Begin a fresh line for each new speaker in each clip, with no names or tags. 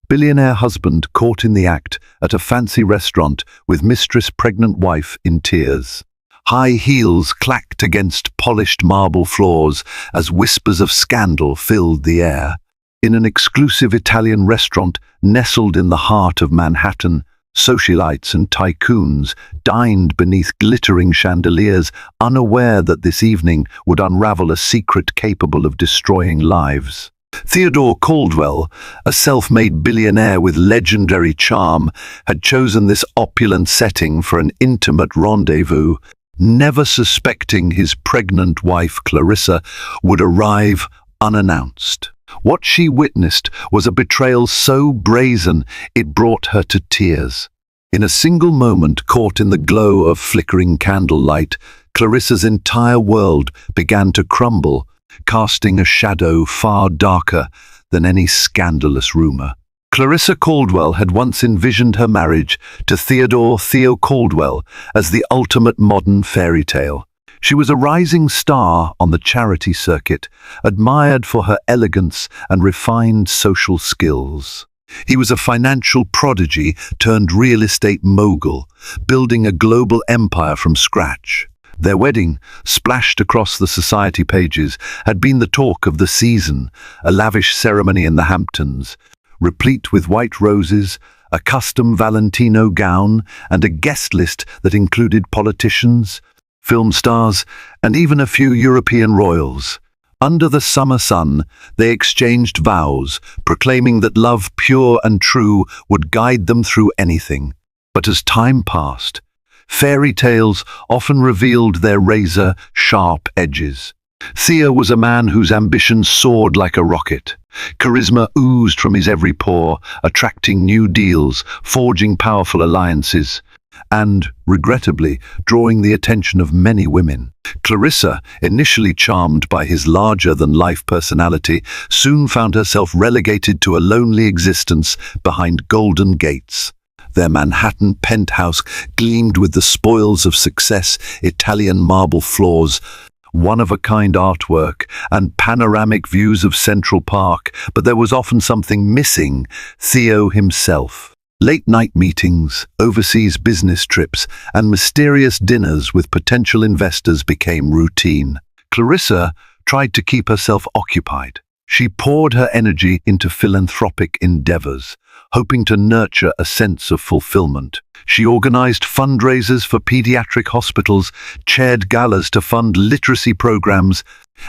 Billionaire husband caught in the act at a fancy restaurant with mistress pregnant wife in tears. High heels clacked against polished marble floors as whispers of scandal filled the air. In an exclusive Italian restaurant nestled in the heart of Manhattan, socialites and tycoons dined beneath glittering chandeliers, unaware that this evening would unravel a secret capable of destroying lives. Theodore Caldwell, a self-made billionaire with legendary charm, had chosen this opulent setting for an intimate rendezvous, never suspecting his pregnant wife Clarissa would arrive unannounced. What she witnessed was a betrayal so brazen it brought her to tears. In a single moment caught in the glow of flickering candlelight, Clarissa's entire world began to crumble, casting a shadow far darker than any scandalous rumor. Clarissa Caldwell had once envisioned her marriage to Theo Caldwell as the ultimate modern fairy tale. She was a rising star on the charity circuit, admired for her elegance and refined social skills. He was a financial prodigy turned real estate mogul, building a global empire from scratch. Their wedding, splashed across the society pages, had been the talk of the season, a lavish ceremony in the Hamptons, replete with white roses, a custom Valentino gown, and a guest list that included politicians, film stars, and even a few European royals. Under the summer sun, they exchanged vows, proclaiming that love pure and true would guide them through anything. But as time passed, fairy tales often revealed their razor-sharp edges. Theo was a man whose ambition soared like a rocket. Charisma oozed from his every pore, attracting new deals, forging powerful alliances, and, regrettably, drawing the attention of many women. Clarissa, initially charmed by his larger-than-life personality, soon found herself relegated to a lonely existence behind golden gates. Their Manhattan penthouse gleamed with the spoils of success, Italian marble floors, one-of-a-kind artwork, and panoramic views of Central Park, but there was often something missing: Theo himself. Late-night meetings, overseas business trips, and mysterious dinners with potential investors became routine. Clarissa tried to keep herself occupied. She poured her energy into philanthropic endeavors, hoping to nurture a sense of fulfillment. She organized fundraisers for pediatric hospitals, chaired galas to fund literacy programs,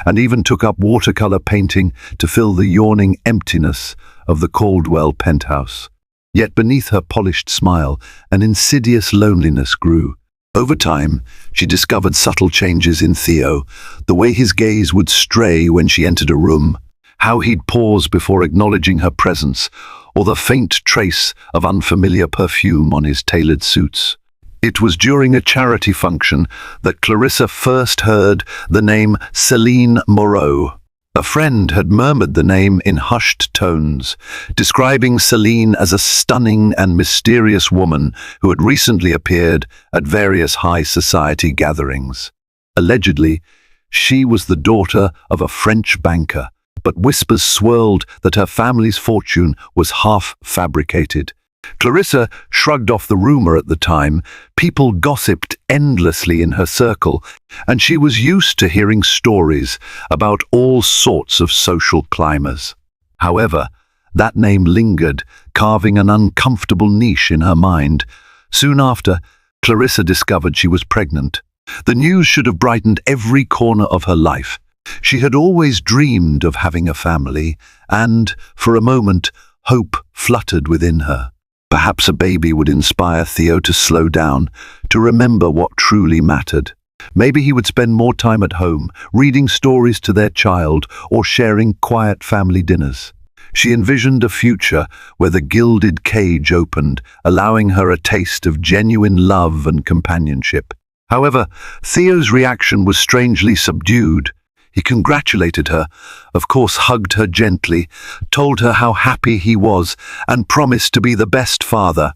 and even took up watercolor painting to fill the yawning emptiness of the Caldwell penthouse. Yet beneath her polished smile, an insidious loneliness grew. Over time, she discovered subtle changes in Theo, the way his gaze would stray when she entered a room, how he'd pause before acknowledging her presence, or the faint trace of unfamiliar perfume on his tailored suits. It was during a charity function that Clarissa first heard the name Celine Moreau. A friend had murmured the name in hushed tones, describing Celine as a stunning and mysterious woman who had recently appeared at various high society gatherings. Allegedly, she was the daughter of a French banker, but whispers swirled that her family's fortune was half fabricated. Clarissa shrugged off the rumor at the time. People gossiped endlessly in her circle, and she was used to hearing stories about all sorts of social climbers. However, that name lingered, carving an uncomfortable niche in her mind. Soon after, Clarissa discovered she was pregnant. The news should have brightened every corner of her life. She had always dreamed of having a family, and, for a moment, hope fluttered within her. Perhaps a baby would inspire Theo to slow down, to remember what truly mattered. Maybe he would spend more time at home, reading stories to their child or sharing quiet family dinners. She envisioned a future where the gilded cage opened, allowing her a taste of genuine love and companionship. However, Theo's reaction was strangely subdued. He congratulated her, of course hugged her gently, told her how happy he was, and promised to be the best father.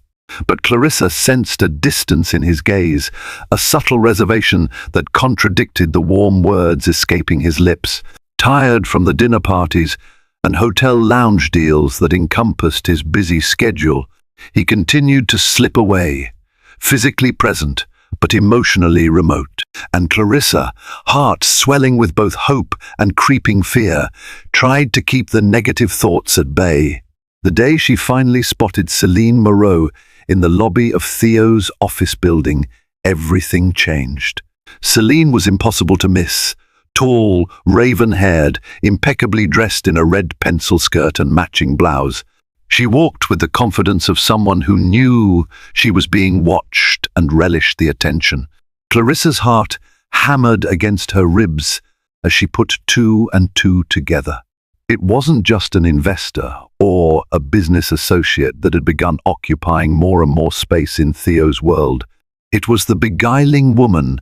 But Clarissa sensed a distance in his gaze, a subtle reservation that contradicted the warm words escaping his lips. Tired from the dinner parties and hotel lounge deals that encompassed his busy schedule, he continued to slip away, physically present, but emotionally remote. And Clarissa, heart swelling with both hope and creeping fear, tried to keep the negative thoughts at bay. The day she finally spotted Celine Moreau in the lobby of Theo's office building, everything changed. Celine was impossible to miss. Tall, raven-haired, impeccably dressed in a red pencil skirt and matching blouse. She walked with the confidence of someone who knew she was being watched and relished the attention. Clarissa's heart hammered against her ribs as she put two and two together. It wasn't just an investor or a business associate that had begun occupying more and more space in Theo's world. It was the beguiling woman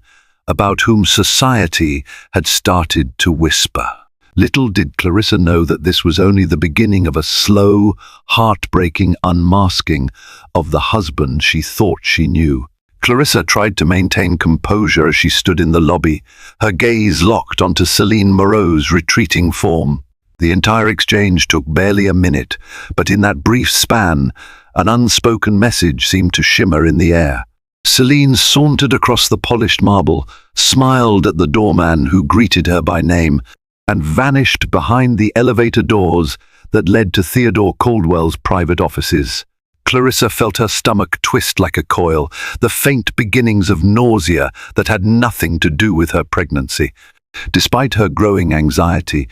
about whom society had started to whisper. Little did Clarissa know that this was only the beginning of a slow, heartbreaking unmasking of the husband she thought she knew. Clarissa tried to maintain composure as she stood in the lobby, her gaze locked onto Celine Moreau's retreating form. The entire exchange took barely a minute, but in that brief span, an unspoken message seemed to shimmer in the air. Celine sauntered across the polished marble, smiled at the doorman who greeted her by name, and vanished behind the elevator doors that led to Theodore Caldwell's private offices. Clarissa felt her stomach twist like a coil, the faint beginnings of nausea that had nothing to do with her pregnancy. Despite her growing anxiety,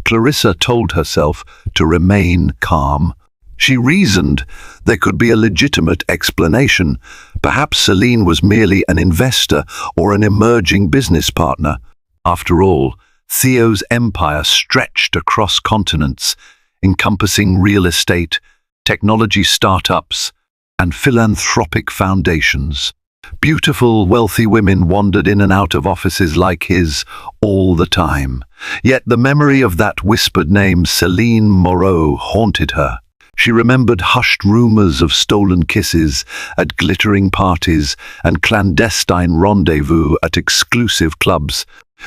Clarissa told herself to remain calm. She reasoned there could be a legitimate explanation. Perhaps Celine was merely an investor or an emerging business partner. After all, Theo's empire stretched across continents, encompassing real estate, technology startups, and philanthropic foundations. Beautiful, wealthy women wandered in and out of offices like his all the time. Yet the memory of that whispered name, Celine Moreau, haunted her. She remembered hushed rumors of stolen kisses at glittering parties and clandestine rendezvous at exclusive clubs,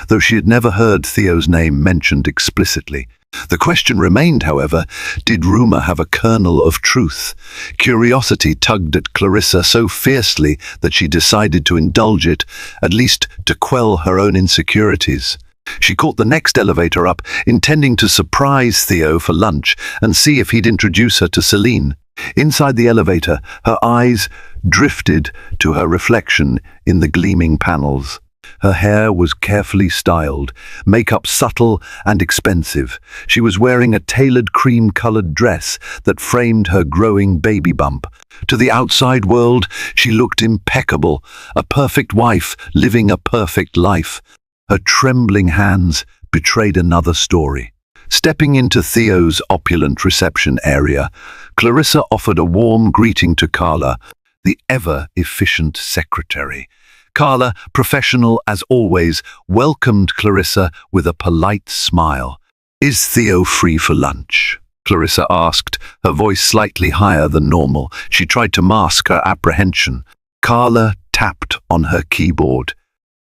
though she had never heard Theo's name mentioned explicitly. The question remained, however, did rumor have a kernel of truth? Curiosity tugged at Clarissa so fiercely that she decided to indulge it, at least to quell her own insecurities. She caught the next elevator up, intending to surprise Theo for lunch and see if he'd introduce her to Celine. Inside the elevator, her eyes drifted to her reflection in the gleaming panels. Her hair was carefully styled, makeup subtle and expensive. She was wearing a tailored cream-colored dress that framed her growing baby bump. To the outside world, she looked impeccable, a perfect wife living a perfect life. Her trembling hands betrayed another story. Stepping into Theo's opulent reception area, Clarissa offered a warm greeting to Carla, the ever-efficient secretary. Carla, professional as always, welcomed Clarissa with a polite smile. "Is Theo free for lunch?" Clarissa asked, her voice slightly higher than normal. She tried to mask her apprehension. Carla tapped on her keyboard.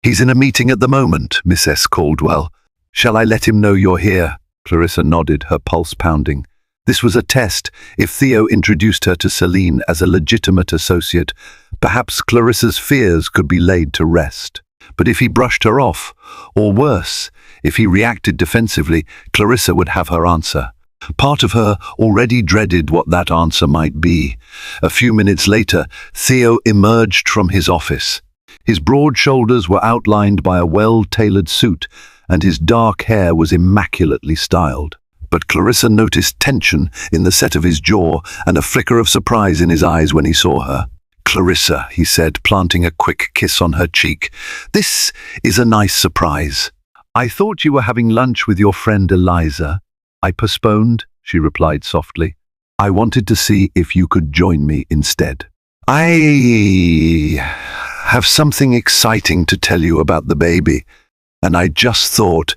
"He's in a meeting at the moment, Mrs. Caldwell. Shall I let him know you're here?" Clarissa nodded, her pulse pounding. This was a test. If Theo introduced her to Celine as a legitimate associate, perhaps Clarissa's fears could be laid to rest. But if he brushed her off, or worse, if he reacted defensively, Clarissa would have her answer. Part of her already dreaded what that answer might be. A few minutes later, Theo emerged from his office. His broad shoulders were outlined by a well-tailored suit, and his dark hair was immaculately styled. But Clarissa noticed tension in the set of his jaw and a flicker of surprise in his eyes when he saw her. "Clarissa," he said, planting a quick kiss on her cheek, "this is a nice surprise. I thought you were having lunch with your friend Eliza." "I postponed," she replied softly. "I wanted to see if you could join me instead." "I have something exciting to tell you about the baby, and I just thought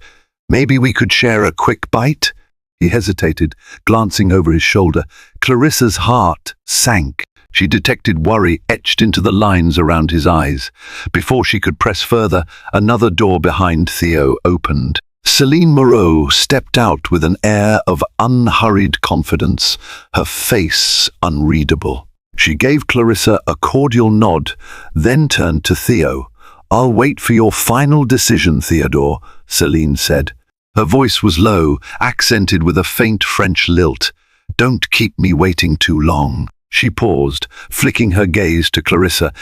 maybe we could share a quick bite." He hesitated, glancing over his shoulder. Clarissa's heart sank. She detected worry etched into the lines around his eyes. Before she could press further, another door behind Theo opened. Celine Moreau stepped out with an air of unhurried confidence, her face unreadable. She gave Clarissa a cordial nod, then turned to Theo. "I'll wait for your final decision, Theodore," Celine said. Her voice was low, accented with a faint French lilt. "Don't keep me waiting too long." She paused, flicking her gaze to Clarissa.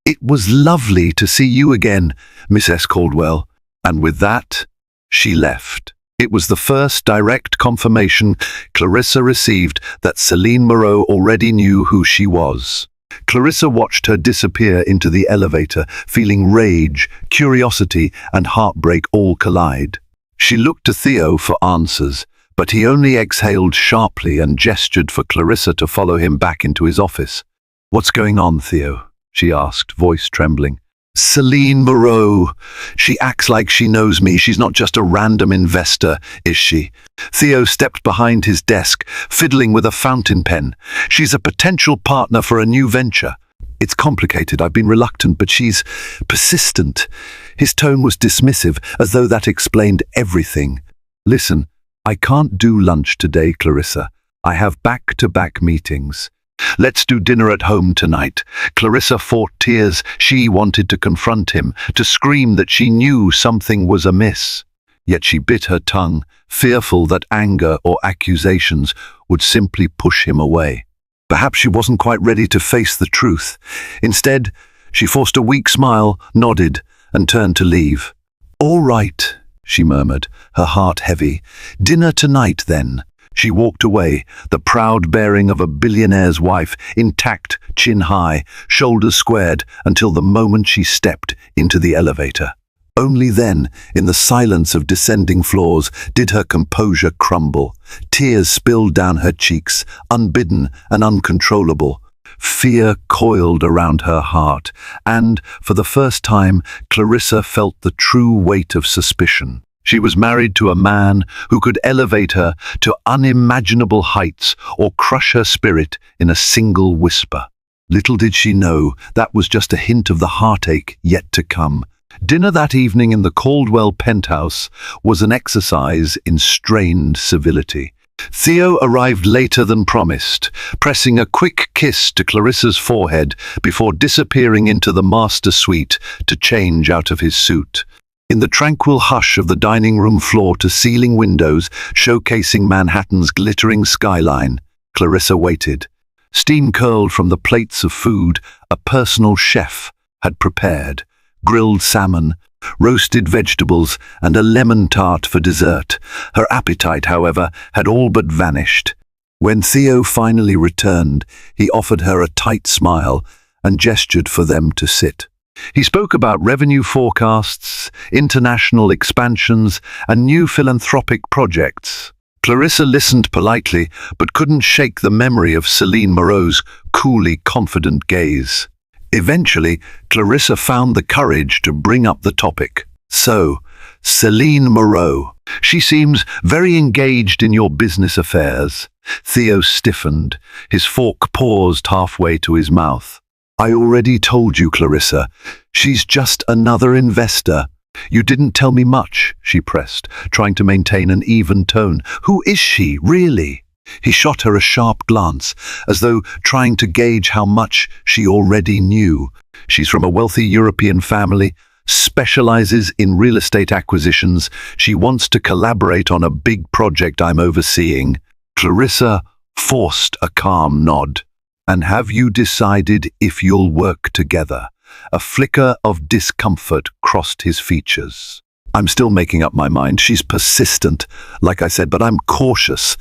"It was lovely to see you again, Mrs. Caldwell." And with that, she left. It was the first direct confirmation Clarissa received that Celine Moreau already knew who she was. Clarissa watched her disappear into the elevator, feeling rage, curiosity, and heartbreak all collide. She looked to Theo for answers, but he only exhaled sharply and gestured for Clarissa to follow him back into his office. "What's going on, Theo?" she asked, voice trembling. "Celine Moreau. She acts like she knows me. She's not just a random investor, is she?" Theo stepped behind his desk, fiddling with a fountain pen. "She's a potential partner for a new venture. It's complicated. I've been reluctant, but she's persistent." His tone was dismissive, as though that explained everything. "Listen, I can't do lunch today, Clarissa. I have back-to-back meetings. Let's do dinner at home tonight." Clarissa fought tears. She wanted to confront him, to scream that she knew something was amiss. Yet she bit her tongue, fearful that anger or accusations would simply push him away. Perhaps she wasn't quite ready to face the truth. Instead, she forced a weak smile, nodded, and turned to leave. "All right," she murmured, her heart heavy. "Dinner tonight, then." She walked away, the proud bearing of a billionaire's wife, intact, chin high, shoulders squared, until the moment she stepped into the elevator. Only then, in the silence of descending floors, did her composure crumble. Tears spilled down her cheeks, unbidden and uncontrollable. Fear coiled around her heart, and, for the first time, Clarissa felt the true weight of suspicion. She was married to a man who could elevate her to unimaginable heights or crush her spirit in a single whisper. Little did she know that was just a hint of the heartache yet to come. Dinner that evening in the Caldwell penthouse was an exercise in strained civility. Theo arrived later than promised, pressing a quick kiss to Clarissa's forehead before disappearing into the master suite to change out of his suit. In the tranquil hush of the dining room floor-to-ceiling windows showcasing Manhattan's glittering skyline, Clarissa waited. Steam curled from the plates of food a personal chef had prepared: grilled salmon, roasted vegetables, and a lemon tart for dessert. Her appetite, however, had all but vanished. When Theo finally returned, he offered her a tight smile and gestured for them to sit. He spoke about revenue forecasts, international expansions, and new philanthropic projects. Clarissa listened politely, but couldn't shake the memory of Celine Moreau's coolly confident gaze. Eventually, Clarissa found the courage to bring up the topic. "So, Celine Moreau, she seems very engaged in your business affairs." Theo stiffened, his fork paused halfway to his mouth. "I already told you, Clarissa. She's just another investor." "You didn't tell me much," she pressed, trying to maintain an even tone. "Who is she, really?" He shot her a sharp glance, as though trying to gauge how much she already knew. "She's from a wealthy European family, specializes in real estate acquisitions. She wants to collaborate on a big project I'm overseeing." Clarissa forced a calm nod. "And have you decided if you'll work together?" A flicker of discomfort crossed his features. "I'm still making up my mind. She's persistent, like I said, but I'm cautious.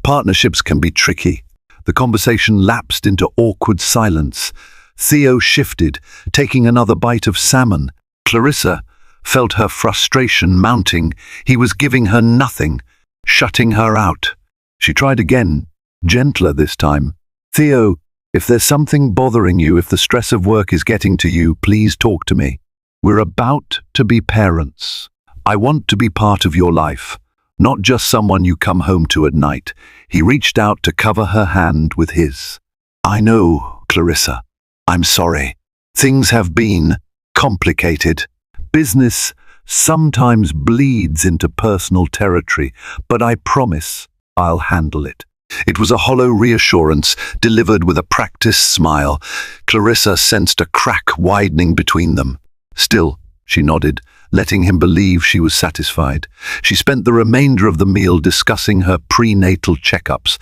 Partnerships can be tricky." The conversation lapsed into awkward silence. Theo shifted, taking another bite of salmon. Clarissa felt her frustration mounting. He was giving her nothing, shutting her out. She tried again, gentler this time. "Theo, if there's something bothering you, if the stress of work is getting to you, please talk to me. We're about to be parents. I want to be part of your life, not just someone you come home to at night." He reached out to cover her hand with his. "I know, Clarissa. I'm sorry. Things have been complicated. Business sometimes bleeds into personal territory, but I promise I'll handle it." It was a hollow reassurance delivered with a practiced smile. Clarissa sensed a crack widening between them. Still, she nodded, letting him believe she was satisfied. She spent the remainder of the meal discussing her prenatal checkups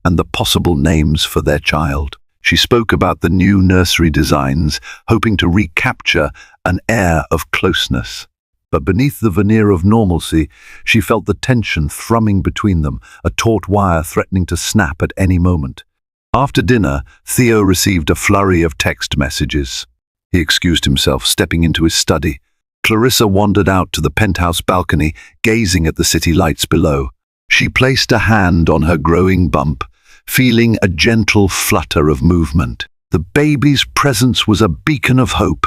and the possible names for their child. She spoke about the new nursery designs, hoping to recapture an air of closeness. But beneath the veneer of normalcy, she felt the tension thrumming between them, a taut wire threatening to snap at any moment. After dinner, Theo received a flurry of text messages. He excused himself, stepping into his study. Clarissa wandered out to the penthouse balcony, gazing at the city lights below. She placed a hand on her growing bump, feeling a gentle flutter of movement. The baby's presence was a beacon of hope.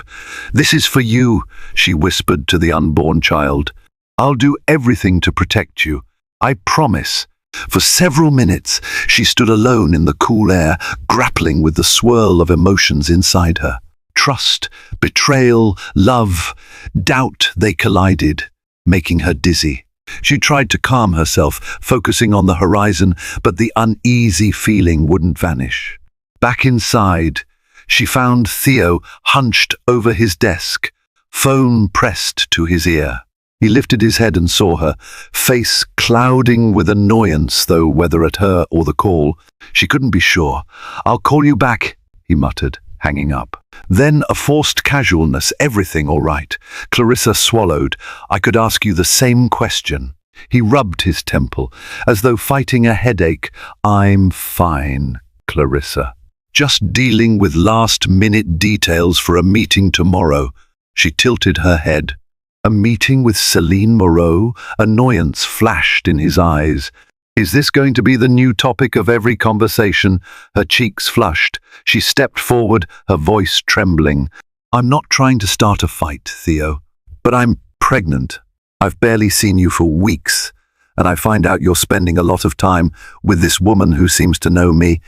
"This is for you," she whispered to the unborn child. "I'll do everything to protect you. I promise." For several minutes, she stood alone in the cool air, grappling with the swirl of emotions inside her. Trust, betrayal, love, doubt, they collided, making her dizzy. She tried to calm herself, focusing on the horizon, but the uneasy feeling wouldn't vanish. Back inside, she found Theo hunched over his desk, phone pressed to his ear. He lifted his head and saw her, face clouding with annoyance, though whether at her or the call, she couldn't be sure. "I'll call you back," he muttered, hanging up. Then a forced casualness, "Everything all right?" Clarissa swallowed. "I could ask you the same question." He rubbed his temple, as though fighting a headache. "I'm fine, Clarissa. Just dealing with last-minute details for a meeting tomorrow." She tilted her head. "A meeting with Celine Moreau?" Annoyance flashed in his eyes. "Is this going to be the new topic of every conversation?" Her cheeks flushed. She stepped forward, her voice trembling. "I'm not trying to start a fight, Theo, but I'm pregnant. I've barely seen you for weeks, and I find out you're spending a lot of time with this woman who seems to know me.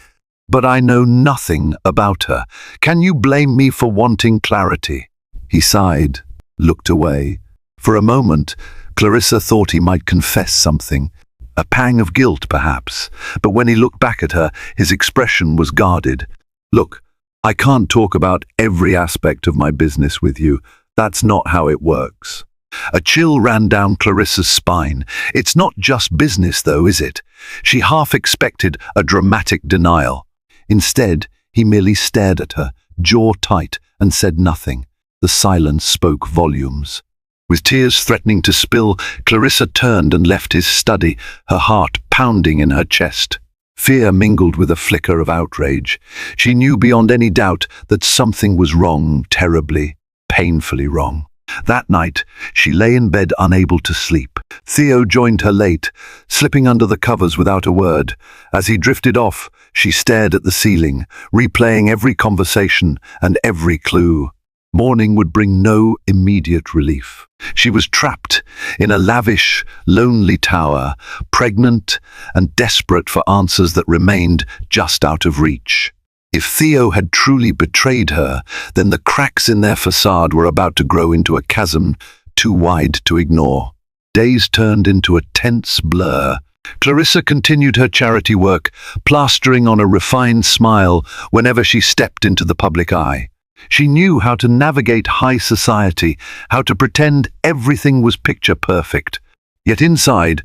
But I know nothing about her. Can you blame me for wanting clarity?" He sighed, looked away. For a moment, Clarissa thought he might confess something. A pang of guilt, perhaps. But when he looked back at her, his expression was guarded. "Look, I can't talk about every aspect of my business with you. That's not how it works." A chill ran down Clarissa's spine. "It's not just business, though, is it?" She half expected a dramatic denial. Instead, he merely stared at her, jaw tight, and said nothing. The silence spoke volumes. With tears threatening to spill, Clarissa turned and left his study, her heart pounding in her chest. Fear mingled with a flicker of outrage. She knew beyond any doubt that something was wrong, terribly, painfully wrong. That night, she lay in bed unable to sleep. Theo joined her late, slipping under the covers without a word. As he drifted off, she stared at the ceiling, replaying every conversation and every clue. Morning would bring no immediate relief. She was trapped in a lavish, lonely tower, pregnant and desperate for answers that remained just out of reach. If Theo had truly betrayed her, then the cracks in their facade were about to grow into a chasm too wide to ignore. Days turned into a tense blur. Clarissa continued her charity work, plastering on a refined smile whenever she stepped into the public eye. She knew how to navigate high society, how to pretend everything was picture perfect. Yet inside,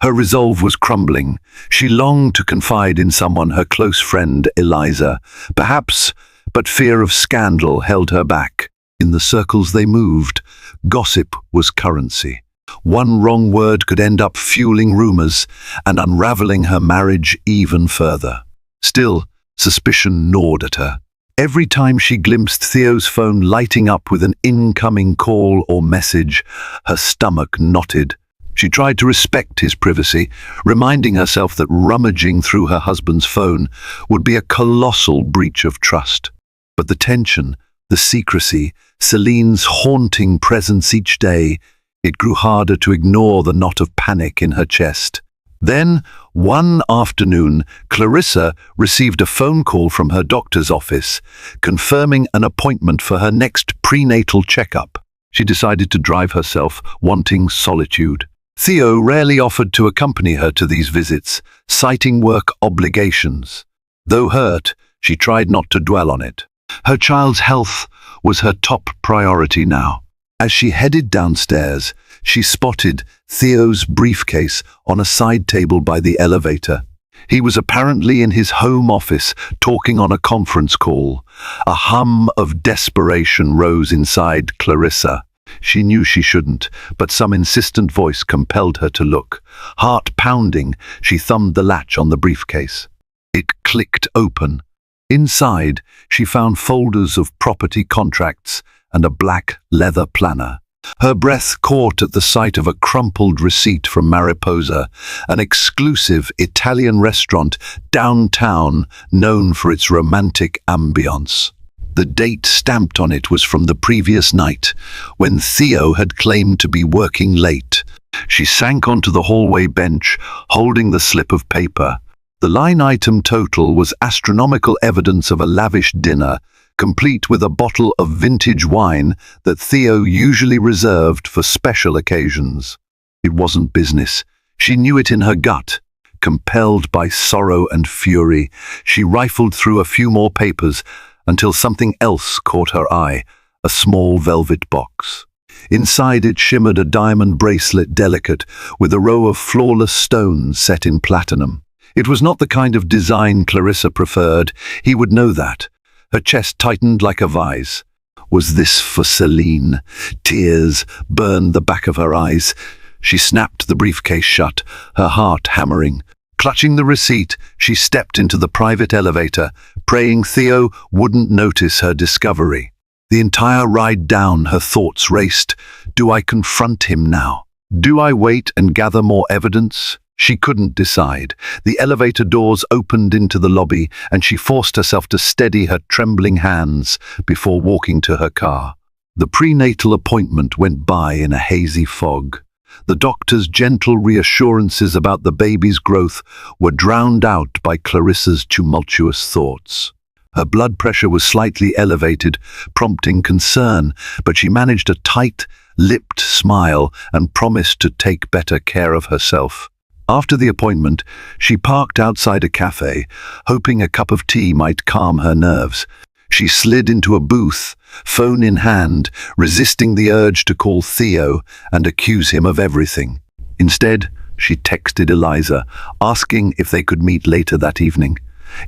her resolve was crumbling. She longed to confide in someone, her close friend Eliza, perhaps, but fear of scandal held her back. In the circles they moved, gossip was currency. One wrong word could end up fueling rumors and unraveling her marriage even further. Still, suspicion gnawed at her. Every time she glimpsed Theo's phone lighting up with an incoming call or message, her stomach knotted. She tried to respect his privacy, reminding herself that rummaging through her husband's phone would be a colossal breach of trust. But the tension, the secrecy, Celine's haunting presence each day, it grew harder to ignore the knot of panic in her chest. Then, one afternoon, Clarissa received a phone call from her doctor's office, confirming an appointment for her next prenatal checkup. She decided to drive herself, wanting solitude. Theo rarely offered to accompany her to these visits, citing work obligations. Though hurt, she tried not to dwell on it. Her child's health was her top priority now. As she headed downstairs, she spotted Theo's briefcase on a side table by the elevator. He was apparently in his home office, talking on a conference call. A hum of desperation rose inside Clarissa. She knew she shouldn't, but some insistent voice compelled her to look. Heart pounding, she thumbed the latch on the briefcase. It clicked open. Inside, she found folders of property contracts and a black leather planner. Her breath caught at the sight of a crumpled receipt from Mariposa, an exclusive Italian restaurant downtown known for its romantic ambience. The date stamped on it was from the previous night, when Theo had claimed to be working late. She sank onto the hallway bench, holding the slip of paper. The line item total was astronomical evidence of a lavish dinner, complete with a bottle of vintage wine that Theo usually reserved for special occasions. It wasn't business. She knew it in her gut. Compelled by sorrow and fury, she rifled through a few more papers until something else caught her eye, a small velvet box. Inside it shimmered a diamond bracelet, delicate, with a row of flawless stones set in platinum. It was not the kind of design Clarissa preferred. He would know that. Her chest tightened like a vise. Was this for Celine? Tears burned the back of her eyes. She snapped the briefcase shut, her heart hammering. Clutching the receipt, she stepped into the private elevator, praying Theo wouldn't notice her discovery. The entire ride down, her thoughts raced. Do I confront him now? Do I wait and gather more evidence? She couldn't decide. The elevator doors opened into the lobby, and she forced herself to steady her trembling hands before walking to her car. The prenatal appointment went by in a hazy fog. The doctor's gentle reassurances about the baby's growth were drowned out by Clarissa's tumultuous thoughts. Her blood pressure was slightly elevated, prompting concern, but she managed a tight-lipped smile and promised to take better care of herself. After the appointment, she parked outside a cafe, hoping a cup of tea might calm her nerves. She slid into a booth, phone in hand, resisting the urge to call Theo and accuse him of everything. Instead, she texted Eliza, asking if they could meet later that evening.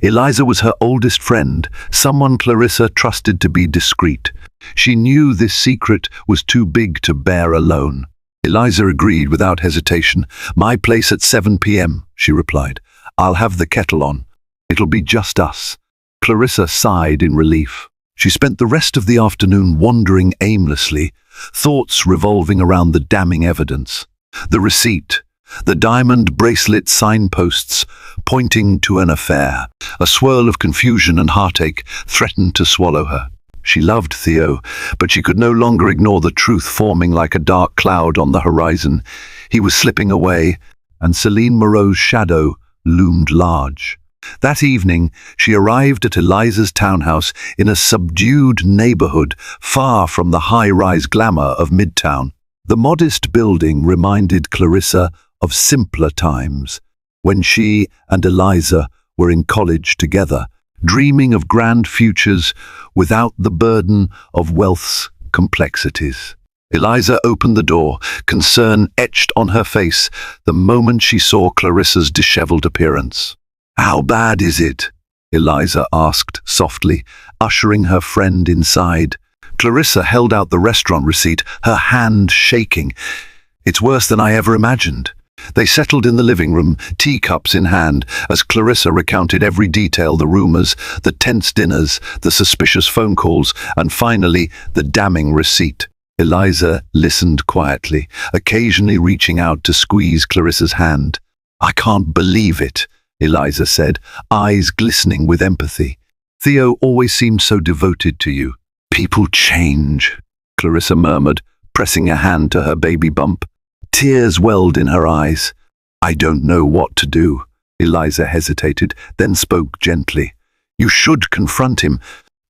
Eliza was her oldest friend, someone Clarissa trusted to be discreet. She knew this secret was too big to bear alone. Eliza agreed without hesitation. "My place at 7 p.m, she replied. "I'll have the kettle on. It'll be just us." Clarissa sighed in relief. She spent the rest of the afternoon wandering aimlessly, thoughts revolving around the damning evidence. The receipt, the diamond bracelet signposts pointing to an affair. A swirl of confusion and heartache threatened to swallow her. She loved Theo, but she could no longer ignore the truth forming like a dark cloud on the horizon. He was slipping away, and Celine Moreau's shadow loomed large. That evening, she arrived at Eliza's townhouse in a subdued neighborhood far from the high-rise glamour of Midtown. The modest building reminded Clarissa of simpler times, when she and Eliza were in college together, dreaming of grand futures without the burden of wealth's complexities. Eliza opened the door, concern etched on her face the moment she saw Clarissa's disheveled appearance. "How bad is it?" Eliza asked softly, ushering her friend inside. Clarissa held out the restaurant receipt, her hand shaking. "It's worse than I ever imagined." They settled in the living room, teacups in hand, as Clarissa recounted every detail: the rumors, the tense dinners, the suspicious phone calls, and finally, the damning receipt. Eliza listened quietly, occasionally reaching out to squeeze Clarissa's hand. "I can't believe it," Eliza said, eyes glistening with empathy. "Theo always seemed so devoted to you." "People change," Clarissa murmured, pressing a hand to her baby bump. Tears welled in her eyes. "I don't know what to do." Eliza hesitated, then spoke gently. "You should confront him,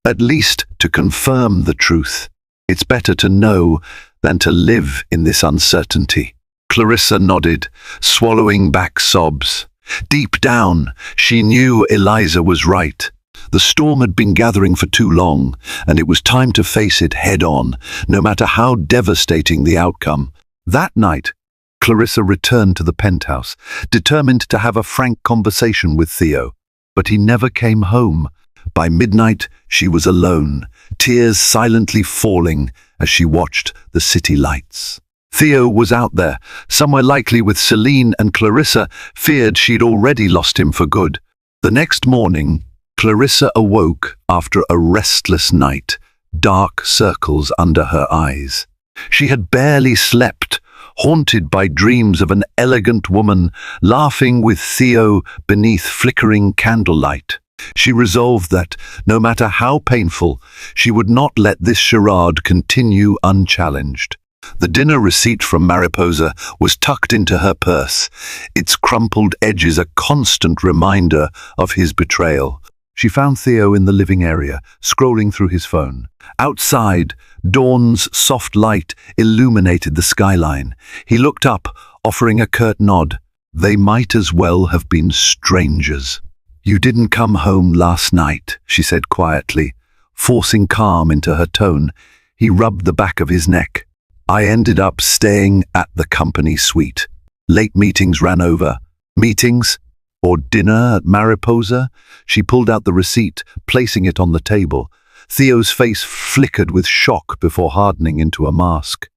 at least to confirm the truth." It's better to know than to live in this uncertainty. Clarissa nodded, swallowing back sobs. Deep down, she knew Eliza was right. The storm had been gathering for too long, and it was time to face it head-on, no matter how devastating the outcome. That night, Clarissa returned to the penthouse, determined to have a frank conversation with Theo. But he never came home. By midnight, she was alone, tears silently falling as she watched the city lights. Theo was out there, somewhere likely with Celine, and Clarissa feared she'd already lost him for good. The next morning, Clarissa awoke after a restless night, dark circles under her eyes. She had barely slept, haunted by dreams of an elegant woman laughing with Theo beneath flickering candlelight. She resolved that, no matter how painful, she would not let this charade continue unchallenged. The dinner receipt from Mariposa was tucked into her purse, its crumpled edges a constant reminder of his betrayal. She found Theo in the living area, scrolling through his phone. Outside, dawn's soft light illuminated the skyline. He looked up, offering a curt nod. They might as well have been strangers. "You didn't come home last night," she said quietly, forcing calm into her tone. He rubbed the back of his neck. "I ended up staying at the company suite. Late meetings ran over." "Meetings? Or dinner at Mariposa?" She pulled out the receipt, placing it on the table. Theo's face flickered with shock before hardening into a mask.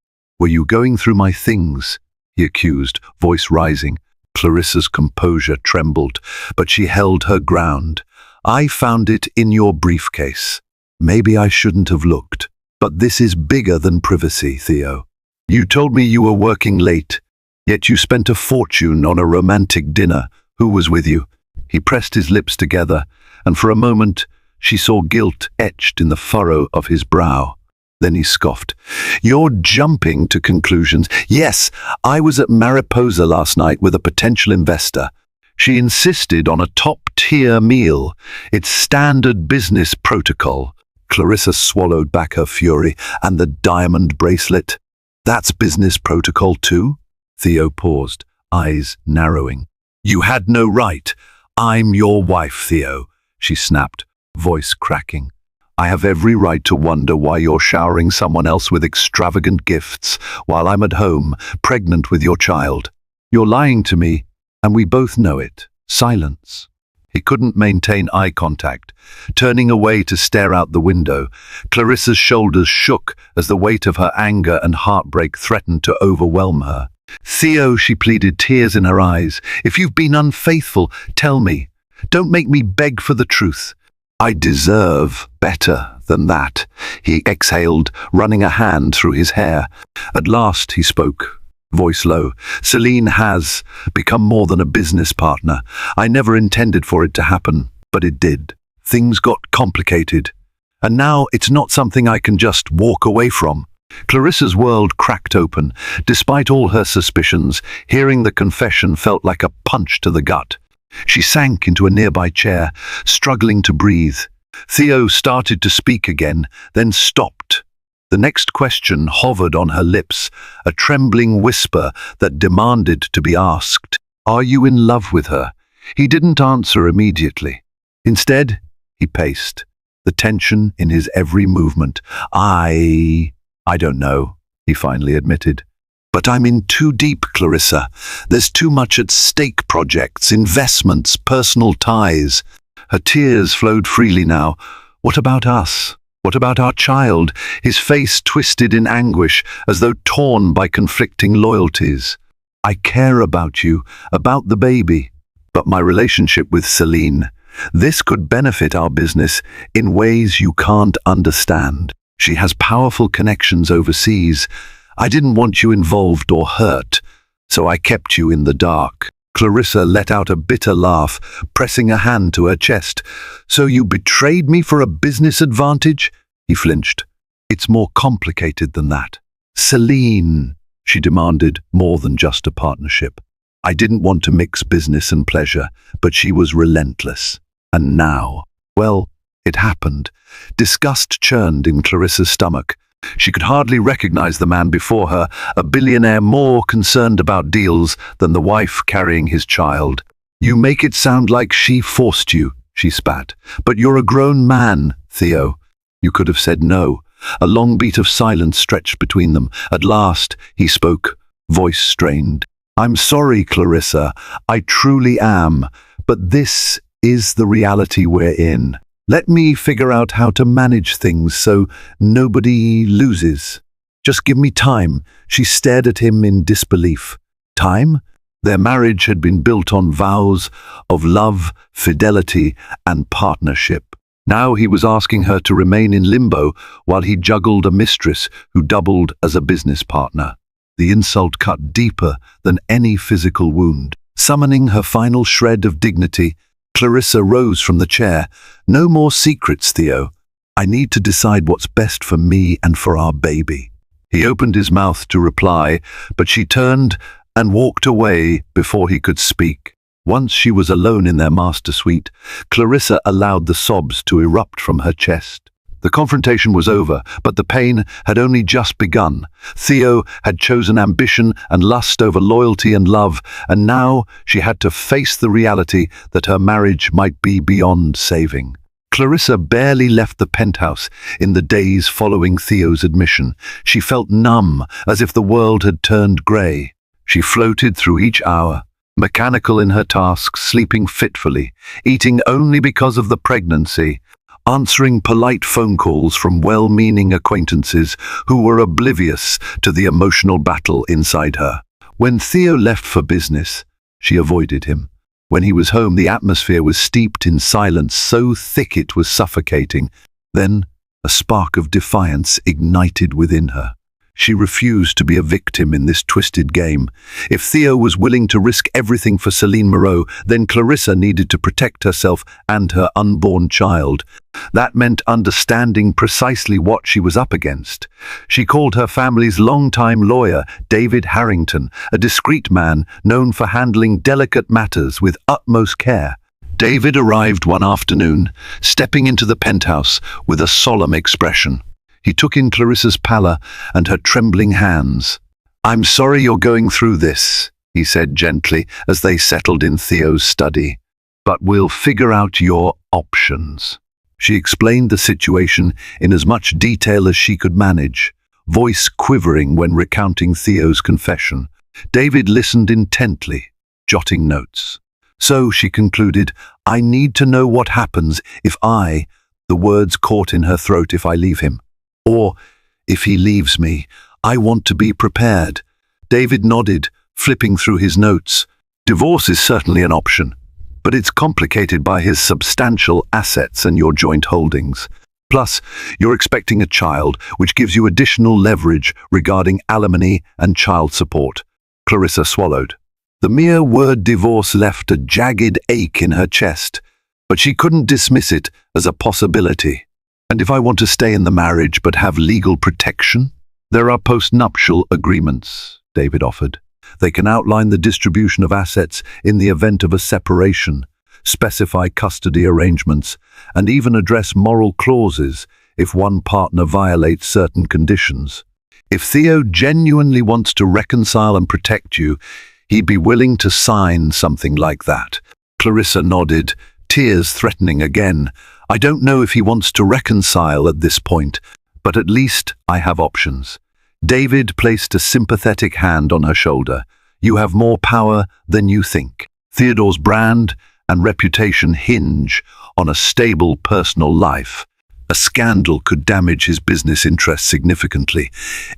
"Were you going through my things?" he accused, voice rising. Clarissa's composure trembled, but she held her ground. "I found it in your briefcase. Maybe I shouldn't have looked. But this is bigger than privacy, Theo. You told me you were working late, yet you spent a fortune on a romantic dinner. Who was with you?" He pressed his lips together, and for a moment she saw guilt etched in the furrow of his brow. Then he scoffed. "You're jumping to conclusions. Yes, I was at Mariposa last night with a potential investor. She insisted on a top-tier meal. It's standard business protocol." Clarissa swallowed back her fury. "And the diamond bracelet? That's business protocol too?" Theo paused, eyes narrowing. "You had no right. I'm your wife, Theo," she snapped, voice cracking. "I have every right to wonder why you're showering someone else with extravagant gifts while I'm at home, pregnant with your child. You're lying to me, and we both know it." Silence. He couldn't maintain eye contact, turning away to stare out the window. Clarissa's shoulders shook as the weight of her anger and heartbreak threatened to overwhelm her. "Theo," she pleaded, tears in her eyes, "if you've been unfaithful, tell me. Don't make me beg for the truth." "I deserve better than that," he exhaled, running a hand through his hair. At last he spoke, voice low. "Celine has become more than a business partner. I never intended for it to happen, but it did. Things got complicated, and now it's not something I can just walk away from." Clarissa's world cracked open. Despite all her suspicions, hearing the confession felt like a punch to the gut. She sank into a nearby chair, struggling to breathe. Theo started to speak again, then stopped. The next question hovered on her lips, a trembling whisper that demanded to be asked. "Are you in love with her?" He didn't answer immediately. Instead, he paced, the tension in his every movement. I don't know," he finally admitted. "But I'm in too deep, Clarissa. There's too much at stake: projects, investments, personal ties." Her tears flowed freely now. "What about us? What about our child?" His face twisted in anguish, as though torn by conflicting loyalties. "I care about you, about the baby. But my relationship with Celine, this could benefit our business in ways you can't understand. She has powerful connections overseas. I didn't want you involved or hurt, so I kept you in the dark." Clarissa let out a bitter laugh, pressing a hand to her chest. "So you betrayed me for a business advantage?" He flinched. "It's more complicated than that. Celine," she demanded, more than just a partnership. "I didn't want to mix business and pleasure, but she was relentless. And now, well, it happened." Disgust churned in Clarissa's stomach. She could hardly recognize the man before her, a billionaire more concerned about deals than the wife carrying his child. "You make it sound like she forced you," she spat. "But you're a grown man, Theo." You could have said no. A long beat of silence stretched between them. At last, he spoke, voice strained. "I'm sorry, Clarissa. I truly am. But this is the reality we're in. Let me figure out how to manage things so nobody loses. Just give me time." She stared at him in disbelief. Time? Their marriage had been built on vows of love, fidelity, and partnership. Now he was asking her to remain in limbo while he juggled a mistress who doubled as a business partner. The insult cut deeper than any physical wound. Summoning her final shred of dignity, Clarissa rose from the chair. "No more secrets, Theo. I need to decide what's best for me and for our baby." He opened his mouth to reply, but she turned and walked away before he could speak. Once she was alone in their master suite, Clarissa allowed the sobs to erupt from her chest. The confrontation was over, but the pain had only just begun. Theo had chosen ambition and lust over loyalty and love, and now she had to face the reality that her marriage might be beyond saving. Clarissa barely left the penthouse in the days following Theo's admission. She felt numb, as if the world had turned grey. She floated through each hour, mechanical in her tasks, sleeping fitfully, eating only because of the pregnancy, answering polite phone calls from well-meaning acquaintances who were oblivious to the emotional battle inside her. When Theo left for business, she avoided him. When he was home, the atmosphere was steeped in silence so thick it was suffocating. Then a spark of defiance ignited within her. She refused to be a victim in this twisted game. If Theo was willing to risk everything for Celine Moreau, then Clarissa needed to protect herself and her unborn child. That meant understanding precisely what she was up against. She called her family's longtime lawyer, David Harrington, a discreet man known for handling delicate matters with utmost care. David arrived one afternoon, stepping into the penthouse with a solemn expression. He took in Clarissa's pallor and her trembling hands. "I'm sorry you're going through this," he said gently as they settled in Theo's study. "But we'll figure out your options." She explained the situation in as much detail as she could manage, voice quivering when recounting Theo's confession. David listened intently, jotting notes. "So," she concluded, "I need to know what happens if the words caught in her throat, if I leave him. Or, if he leaves me, I want to be prepared." David nodded, flipping through his notes. "Divorce is certainly an option, but it's complicated by his substantial assets and your joint holdings. Plus, you're expecting a child, which gives you additional leverage regarding alimony and child support." Clarissa swallowed. The mere word divorce left a jagged ache in her chest, but she couldn't dismiss it as a possibility. "And if I want to stay in the marriage but have legal protection?" "There are post-nuptial agreements," David offered. "They can outline the distribution of assets in the event of a separation, specify custody arrangements, and even address moral clauses if one partner violates certain conditions. If Theo genuinely wants to reconcile and protect you, he'd be willing to sign something like that." Clarissa nodded, tears threatening again. "I don't know if he wants to reconcile at this point, but at least I have options." David placed a sympathetic hand on her shoulder. "You have more power than you think. Theodore's brand and reputation hinge on a stable personal life. A scandal could damage his business interests significantly.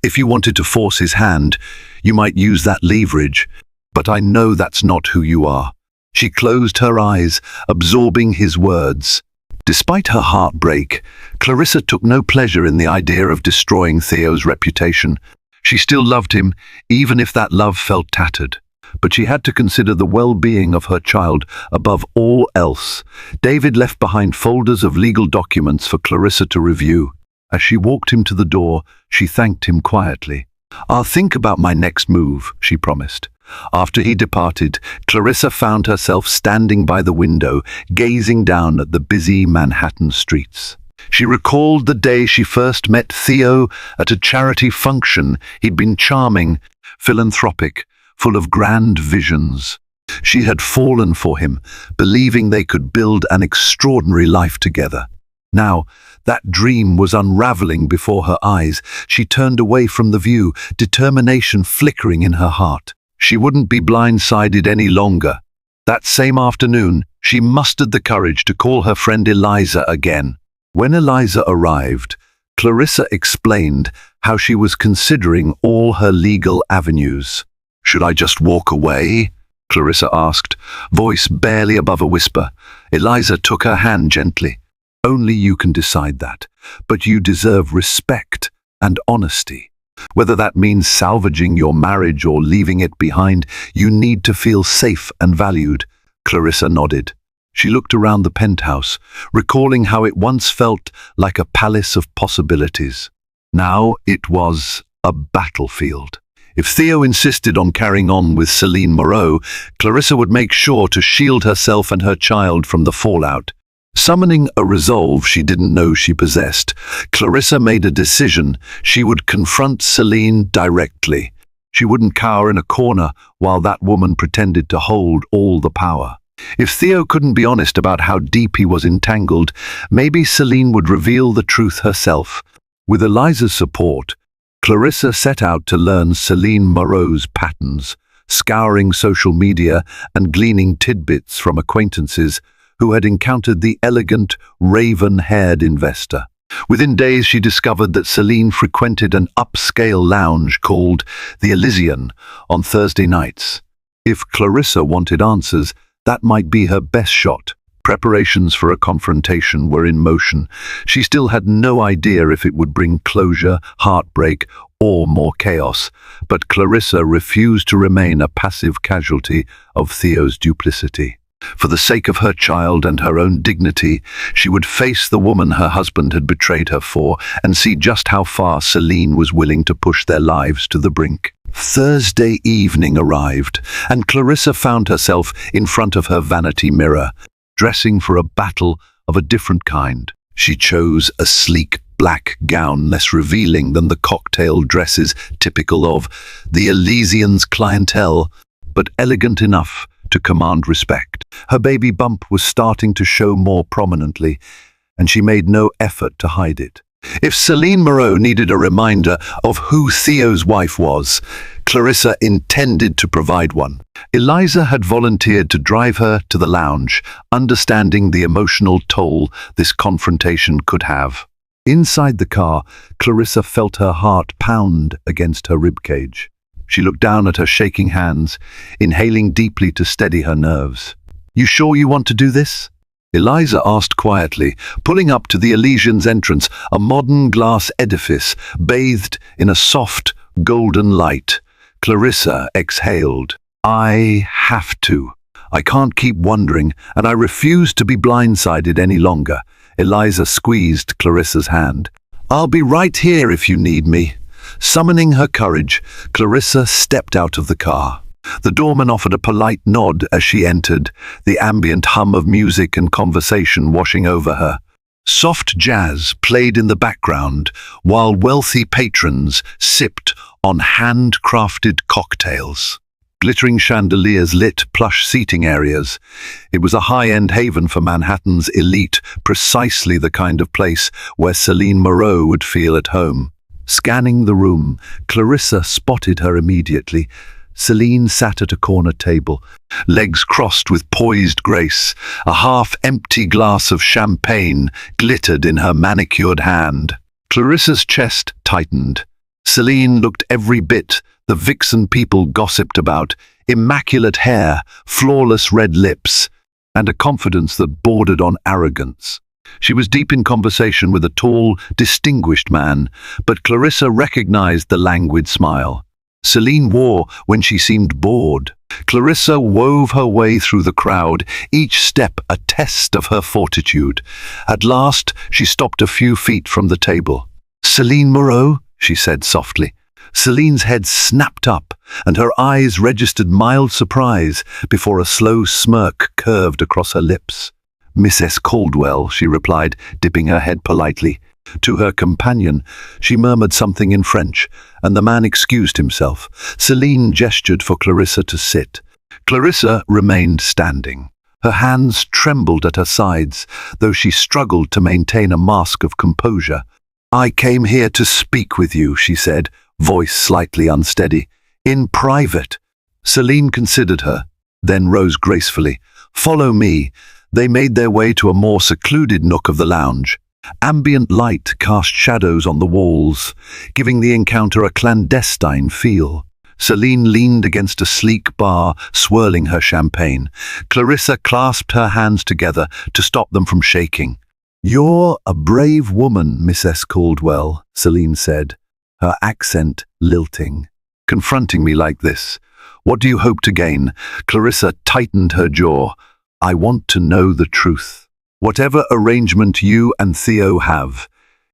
If you wanted to force his hand, you might use that leverage, but I know that's not who you are." She closed her eyes, absorbing his words. Despite her heartbreak, Clarissa took no pleasure in the idea of destroying Theo's reputation. She still loved him, even if that love felt tattered. But she had to consider the well-being of her child above all else. David left behind folders of legal documents for Clarissa to review. As she walked him to the door, she thanked him quietly. "I'll think about my next move," she promised. After he departed, Clarissa found herself standing by the window, gazing down at the busy Manhattan streets. She recalled the day she first met Theo at a charity function. He'd been charming, philanthropic, full of grand visions. She had fallen for him, believing they could build an extraordinary life together. Now, that dream was unraveling before her eyes. She turned away from the view, determination flickering in her heart. She wouldn't be blindsided any longer. That same afternoon, she mustered the courage to call her friend Eliza again. When Eliza arrived, Clarissa explained how she was considering all her legal avenues. "Should I just walk away?" Clarissa asked, voice barely above a whisper. Eliza took her hand gently. "Only you can decide that, but you deserve respect and honesty. Whether that means salvaging your marriage or leaving it behind, you need to feel safe and valued." Clarissa nodded. She looked around the penthouse, recalling how it once felt like a palace of possibilities. Now it was a battlefield. If Theo insisted on carrying on with Celine Moreau, Clarissa would make sure to shield herself and her child from the fallout. Summoning a resolve she didn't know she possessed, Clarissa made a decision. She would confront Celine directly. She wouldn't cower in a corner while that woman pretended to hold all the power. If Theo couldn't be honest about how deep he was entangled, maybe Celine would reveal the truth herself. With Eliza's support, Clarissa set out to learn Celine Moreau's patterns, scouring social media and gleaning tidbits from acquaintances who had encountered the elegant, raven-haired investor. Within days she discovered that Celine frequented an upscale lounge called the Elysian on Thursday nights. If Clarissa wanted answers, that might be her best shot. Preparations for a confrontation were in motion. She still had no idea if it would bring closure, heartbreak, or more chaos, but Clarissa refused to remain a passive casualty of Theo's duplicity. For the sake of her child and her own dignity, she would face the woman her husband had betrayed her for and see just how far Celine was willing to push their lives to the brink. Thursday evening arrived, and Clarissa found herself in front of her vanity mirror, dressing for a battle of a different kind. She chose a sleek black gown less revealing than the cocktail dresses typical of the Elysian's clientele, but elegant enough to command respect. Her baby bump was starting to show more prominently, and she made no effort to hide it. If Celine Moreau needed a reminder of who Theo's wife was, Clarissa intended to provide one. Eliza had volunteered to drive her to the lounge, understanding the emotional toll this confrontation could have. Inside the car, Clarissa felt her heart pound against her ribcage. She looked down at her shaking hands, inhaling deeply to steady her nerves. "You sure you want to do this?" Eliza asked quietly, pulling up to the Elysian's entrance, a modern glass edifice bathed in a soft, golden light. Clarissa exhaled. "I have to. I can't keep wondering, and I refuse to be blindsided any longer." Eliza squeezed Clarissa's hand. "I'll be right here if you need me." Summoning her courage, Clarissa stepped out of the car. The doorman offered a polite nod as she entered, the ambient hum of music and conversation washing over her. Soft jazz played in the background, while wealthy patrons sipped on handcrafted cocktails. Glittering chandeliers lit plush seating areas. It was a high-end haven for Manhattan's elite, precisely the kind of place where Celine Moreau would feel at home. Scanning the room, Clarissa spotted her immediately. Celine sat at a corner table, legs crossed with poised grace. A half-empty glass of champagne glittered in her manicured hand. Clarissa's chest tightened. Celine looked every bit the vixen people gossiped about: immaculate hair, flawless red lips, and a confidence that bordered on arrogance. She was deep in conversation with a tall, distinguished man, but Clarissa recognized the languid smile Celine wore when she seemed bored. Clarissa wove her way through the crowd, each step a test of her fortitude. At last, she stopped a few feet from the table. "Celine Moreau?" she said softly. Celine's head snapped up, and her eyes registered mild surprise before a slow smirk curved across her lips. Mrs. Caldwell, she replied, dipping her head politely. To her companion, she murmured something in French, and the man excused himself. Celine gestured for Clarissa to sit. Clarissa remained standing. Her hands trembled at her sides, though she struggled to maintain a mask of composure. "I came here to speak with you," she said, voice slightly unsteady. "In private." Celine considered her, then rose gracefully. "Follow me." They made their way to a more secluded nook of the lounge. Ambient light cast shadows on the walls, giving the encounter a clandestine feel. Celine leaned against a sleek bar, swirling her champagne. Clarissa clasped her hands together to stop them from shaking. "You're a brave woman, Mrs. Caldwell," Celine said, her accent lilting. "Confronting me like this. What do you hope to gain?" Clarissa tightened her jaw. "I want to know the truth. Whatever arrangement you and Theo have,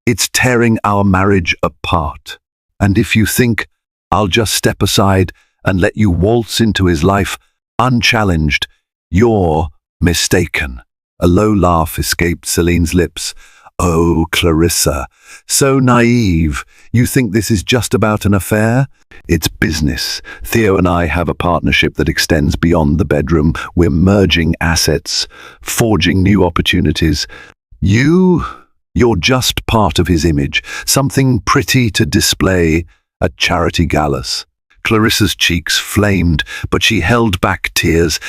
it's tearing our marriage apart. And if you think I'll just step aside and let you waltz into his life unchallenged, you're mistaken." A low laugh escaped Celine's lips. "Oh, Clarissa, so naive. You think this is just about an affair? It's business. Theo and I have a partnership that extends beyond the bedroom. We're merging assets, forging new opportunities. You're just part of his image, something pretty to display at charity galas." Clarissa's cheeks flamed, but she held back tears.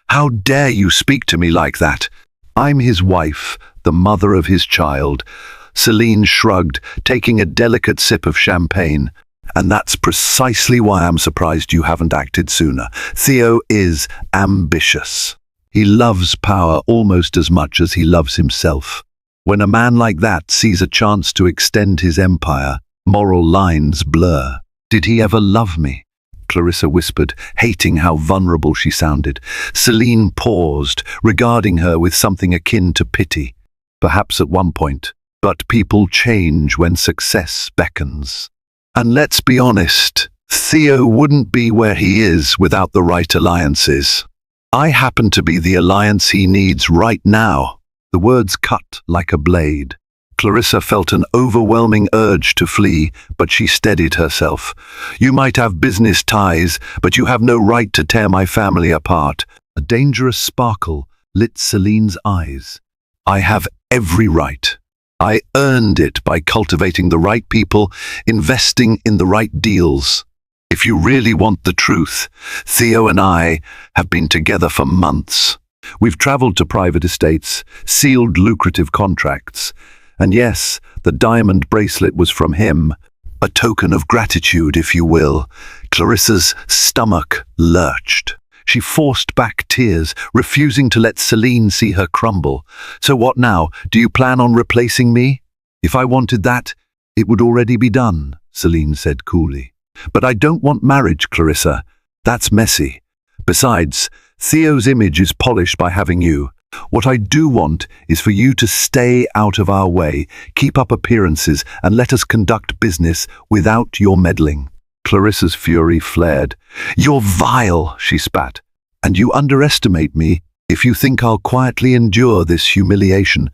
"How dare you speak to me like that? I'm his wife, the mother of his child." Celine shrugged, taking a delicate sip of champagne. "And that's precisely why I'm surprised you haven't acted sooner. Theo is ambitious. He loves power almost as much as he loves himself. When a man like that sees a chance to extend his empire, moral lines blur. Did he ever love me?" Clarissa whispered, hating how vulnerable she sounded. Celine paused, regarding her with something akin to pity. "Perhaps at one point, but people change when success beckons. And let's be honest, Theo wouldn't be where he is without the right alliances. I happen to be the alliance he needs right now." The words cut like a blade. Clarissa felt an overwhelming urge to flee, but she steadied herself. "You might have business ties, but you have no right to tear my family apart." A dangerous sparkle lit Celine's eyes. "I have every right. I earned it by cultivating the right people, investing in the right deals. If you really want the truth, Theo and I have been together for months. We've traveled to private estates, sealed lucrative contracts. And yes, the diamond bracelet was from him. A token of gratitude, if you will." Clarissa's stomach lurched. She forced back tears, refusing to let Celine see her crumble. "So what now? Do you plan on replacing me?" "If I wanted that, it would already be done," Celine said coolly. "But I don't want marriage, Clarissa. That's messy. Besides, Theo's image is polished by having you. What I do want is for you to stay out of our way, keep up appearances, and let us conduct business without your meddling." Clarissa's fury flared. "You're vile," she spat. "And you underestimate me if you think I'll quietly endure this humiliation.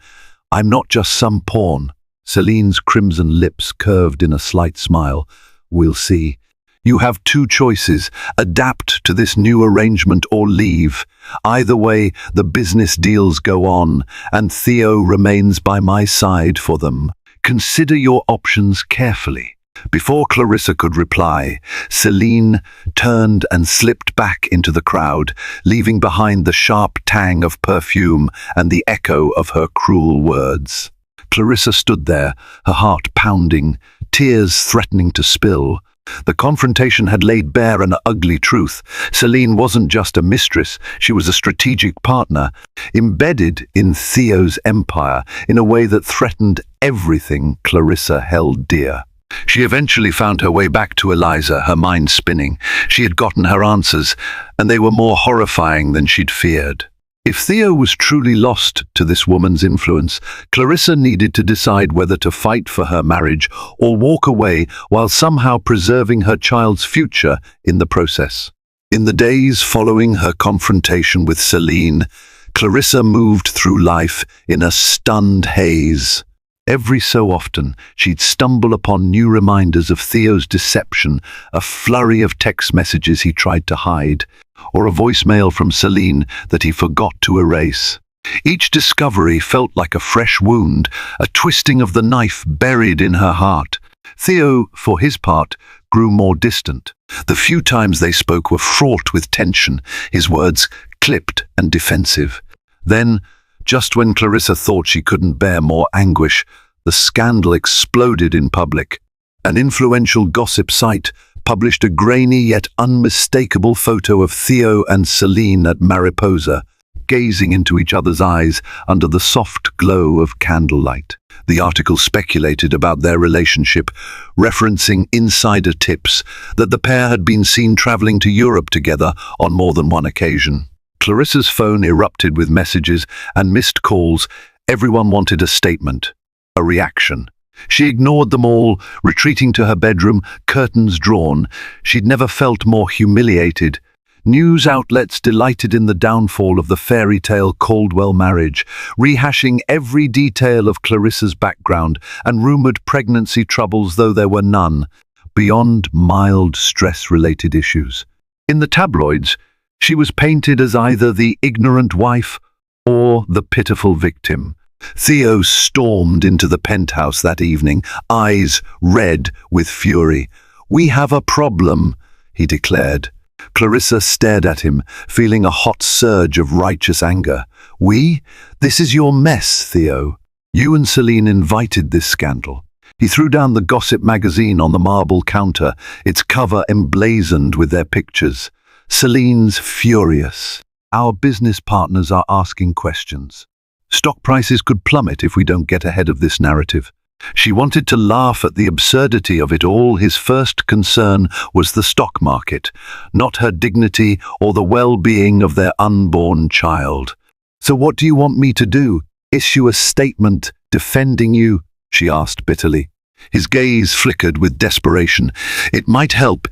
I'm not just some pawn." Celine's crimson lips curved in a slight smile. "We'll see. You have two choices: adapt to this new arrangement or leave. Either way, the business deals go on, and Theo remains by my side for them. Consider your options carefully." Before Clarissa could reply, Celine turned and slipped back into the crowd, leaving behind the sharp tang of perfume and the echo of her cruel words. Clarissa stood there, her heart pounding, tears threatening to spill. The confrontation had laid bare an ugly truth. Celine wasn't just a mistress, she was a strategic partner, embedded in Theo's empire in a way that threatened everything Clarissa held dear. She eventually found her way back to Eliza, her mind spinning. She had gotten her answers, and they were more horrifying than she'd feared. If Theo was truly lost to this woman's influence, Clarissa needed to decide whether to fight for her marriage or walk away while somehow preserving her child's future in the process. In the days following her confrontation with Celine, Clarissa moved through life in a stunned haze. Every so often, she'd stumble upon new reminders of Theo's deception, a flurry of text messages he tried to hide, or a voicemail from Celine that he forgot to erase. Each discovery felt like a fresh wound, a twisting of the knife buried in her heart. Theo, for his part, grew more distant. The few times they spoke were fraught with tension, his words clipped and defensive. Then, just when Clarissa thought she couldn't bear more anguish, the scandal exploded in public. An influential gossip site published a grainy yet unmistakable photo of Theo and Celine at Mariposa, gazing into each other's eyes under the soft glow of candlelight. The article speculated about their relationship, referencing insider tips that the pair had been seen traveling to Europe together on more than one occasion. Clarissa's phone erupted with messages and missed calls. Everyone wanted a statement, a reaction. She ignored them all, retreating to her bedroom, curtains drawn. She'd never felt more humiliated. News outlets delighted in the downfall of the fairy tale Caldwell marriage, rehashing every detail of Clarissa's background and rumored pregnancy troubles, though there were none, beyond mild stress-related issues. In the tabloids, she was painted as either the ignorant wife or the pitiful victim. Theo stormed into the penthouse that evening, eyes red with fury. "We have a problem," he declared. Clarissa stared at him, feeling a hot surge of righteous anger. "We? This is your mess, Theo. You and Celine invited this scandal." He threw down the gossip magazine on the marble counter, its cover emblazoned with their pictures. Celine's furious. "Our business partners are asking questions. Stock prices could plummet if we don't get ahead of this narrative." She wanted to laugh at the absurdity of it all. His first concern was the stock market, not her dignity or the well-being of their unborn child. "So what do you want me to do? Issue a statement defending you?" she asked bitterly. His gaze flickered with desperation. "It might help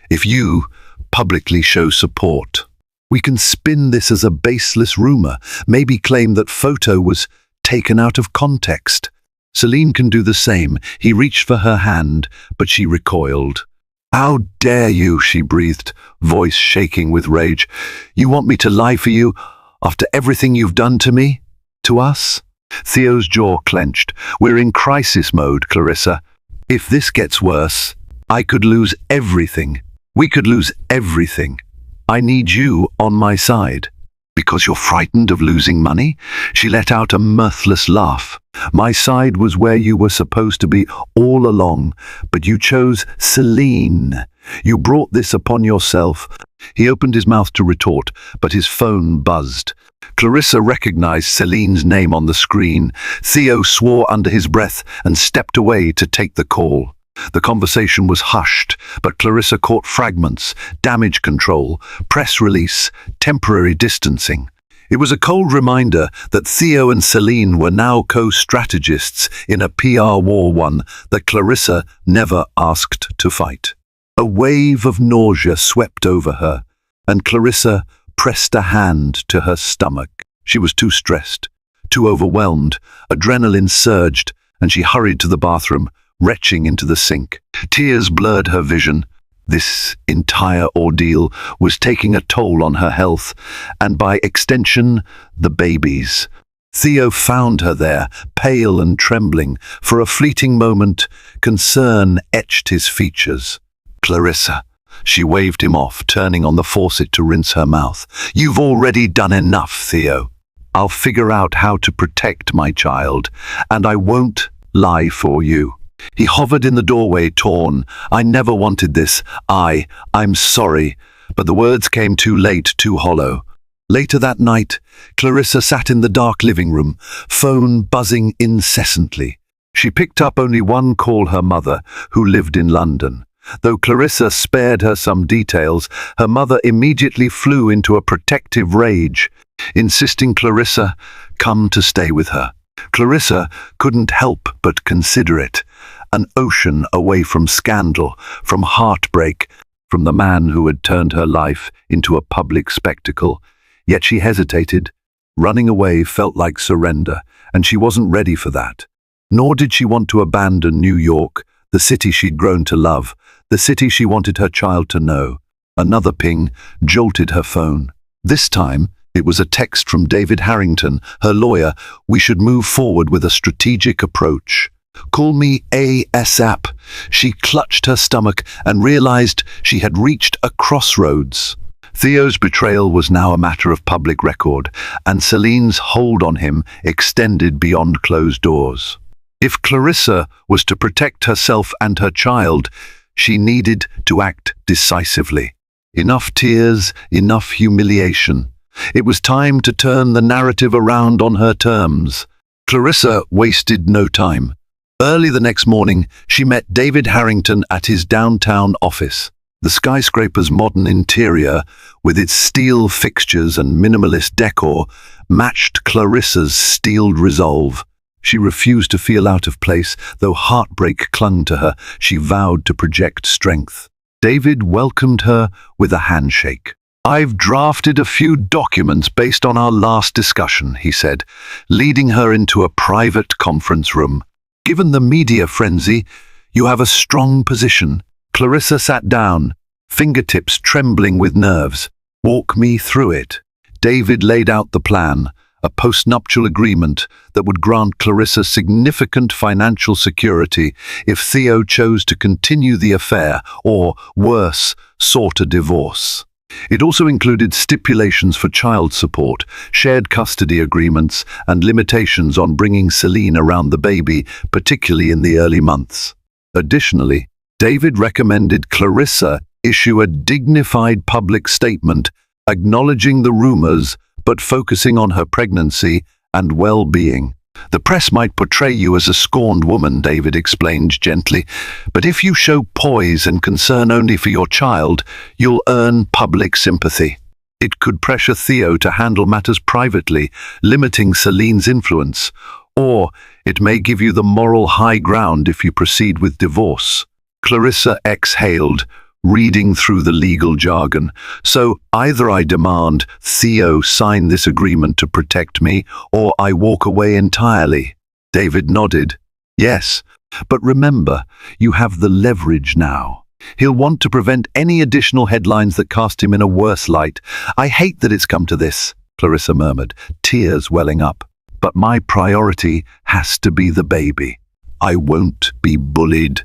if you publicly show support. We can spin this as a baseless rumor, maybe claim that photo was taken out of context. Celine can do the same." He reached for her hand, but she recoiled. "How dare you?" she breathed, voice shaking with rage. "You want me to lie for you after everything you've done to me? To us?" Theo's jaw clenched. "We're in crisis mode, Clarissa. If this gets worse, I could lose everything. We could lose everything. I need you on my side." "Because you're frightened of losing money?" She let out a mirthless laugh. "My side was where you were supposed to be all along, but you chose Celine. You brought this upon yourself." He opened his mouth to retort, but his phone buzzed. Clarissa recognized Celine's name on the screen. Theo swore under his breath and stepped away to take the call. The conversation was hushed, but Clarissa caught fragments: damage control, press release, temporary distancing. It was a cold reminder that Theo and Celine were now co-strategists in a PR war, one that Clarissa never asked to fight. A wave of nausea swept over her, and Clarissa pressed a hand to her stomach. She was too stressed, too overwhelmed. Adrenaline surged, and she hurried to the bathroom, retching into the sink. Tears blurred her vision. This entire ordeal was taking a toll on her health, and by extension, the baby's. Theo found her there, pale and trembling. For a fleeting moment, concern etched his features. "Clarissa." She waved him off, turning on the faucet to rinse her mouth. "You've already done enough, Theo. I'll figure out how to protect my child, and I won't lie for you." He hovered in the doorway, torn. "I never wanted this. I'm sorry." But the words came too late, too hollow. Later that night, Clarissa sat in the dark living room, phone buzzing incessantly. She picked up only one call: her mother, who lived in London. Though Clarissa spared her some details, her mother immediately flew into a protective rage, insisting Clarissa come to stay with her. Clarissa couldn't help but consider it. An ocean away from scandal, from heartbreak, from the man who had turned her life into a public spectacle. Yet she hesitated. Running away felt like surrender, and she wasn't ready for that. Nor did she want to abandon New York, the city she'd grown to love, the city she wanted her child to know. Another ping jolted her phone. This time, it was a text from David Harrington, her lawyer. We should move forward with a strategic approach. Call me ASAP. She clutched her stomach and realized she had reached a crossroads. Theo's betrayal was now a matter of public record, and Celine's hold on him extended beyond closed doors. If Clarissa was to protect herself and her child, she needed to act decisively. Enough tears, enough humiliation. It was time to turn the narrative around on her terms. Clarissa wasted no time. Early the next morning, she met David Harrington at his downtown office. The skyscraper's modern interior, with its steel fixtures and minimalist decor, matched Clarissa's steeled resolve. She refused to feel out of place, though heartbreak clung to her. She vowed to project strength. David welcomed her with a handshake. I've drafted a few documents based on our last discussion, he said, leading her into a private conference room. Given the media frenzy, you have a strong position. Clarissa sat down, fingertips trembling with nerves. Walk me through it. David laid out the plan, a postnuptial agreement that would grant Clarissa significant financial security if Theo chose to continue the affair or, worse, sought a divorce. It also included stipulations for child support, shared custody agreements, and limitations on bringing Celine around the baby, particularly in the early months. Additionally, David recommended Clarissa issue a dignified public statement acknowledging the rumors but focusing on her pregnancy and well-being. The press might portray you as a scorned woman, David explained gently, but if you show poise and concern only for your child, you'll earn public sympathy. It could pressure Theo to handle matters privately, limiting Celine's influence, or it may give you the moral high ground if you proceed with divorce. Clarissa exhaled, reading through the legal jargon. So either I demand Theo sign this agreement to protect me, or I walk away entirely. David nodded. Yes, but remember, you have the leverage now. He'll want to prevent any additional headlines that cast him in a worse light. I hate that it's come to this, Clarissa murmured, tears welling up. But my priority has to be the baby. I won't be bullied.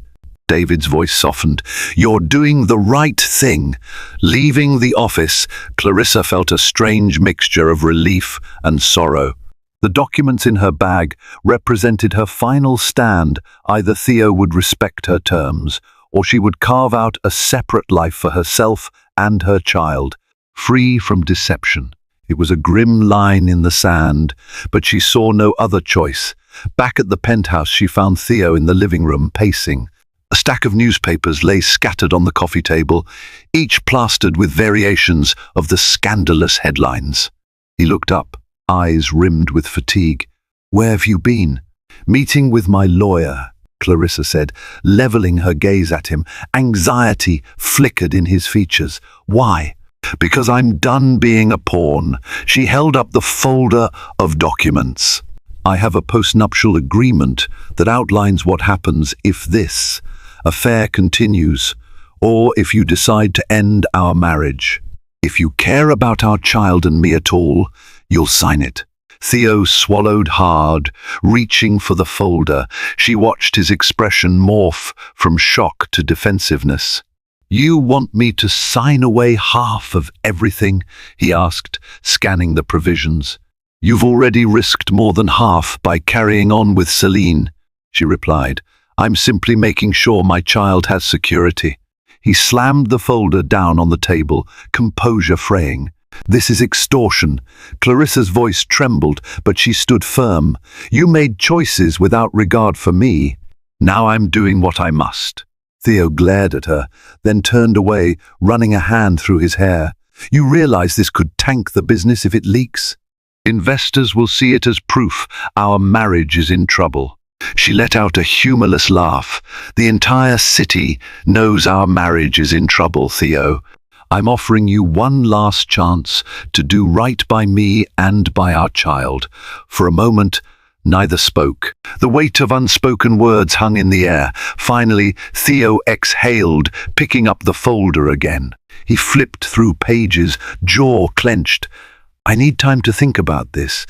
David's voice softened. You're doing the right thing. Leaving the office, Clarissa felt a strange mixture of relief and sorrow. The documents in her bag represented her final stand. Either Theo would respect her terms, or she would carve out a separate life for herself and her child, free from deception. It was a grim line in the sand, but she saw no other choice. Back at the penthouse, she found Theo in the living room, pacing. A stack of newspapers lay scattered on the coffee table, each plastered with variations of the scandalous headlines. He looked up, eyes rimmed with fatigue. Where have you been? Meeting with my lawyer, Clarissa said, leveling her gaze at him. Anxiety flickered in his features. Why? Because I'm done being a pawn. She held up the folder of documents. I have a postnuptial agreement that outlines what happens if this affair continues, or if you decide to end our marriage. If you care about our child and me at all, you'll sign it. Theo swallowed hard, reaching for the folder. She watched his expression morph from shock to defensiveness. You want me to sign away half of everything? He asked, scanning the provisions. You've already risked more than half by carrying on with Celine, she replied. I'm simply making sure my child has security. He slammed the folder down on the table, composure fraying. This is extortion. Clarissa's voice trembled, but she stood firm. You made choices without regard for me. Now I'm doing what I must. Theo glared at her, then turned away, running a hand through his hair. You realize this could tank the business if it leaks? Investors will see it as proof our marriage is in trouble. She let out a humorless laugh. The entire city knows our marriage is in trouble, Theo. I'm offering you one last chance to do right by me and by our child." For a moment, neither spoke. The weight of unspoken words hung in the air. Finally, Theo exhaled, picking up the folder again. He flipped through pages, jaw clenched. "I need time to think about this.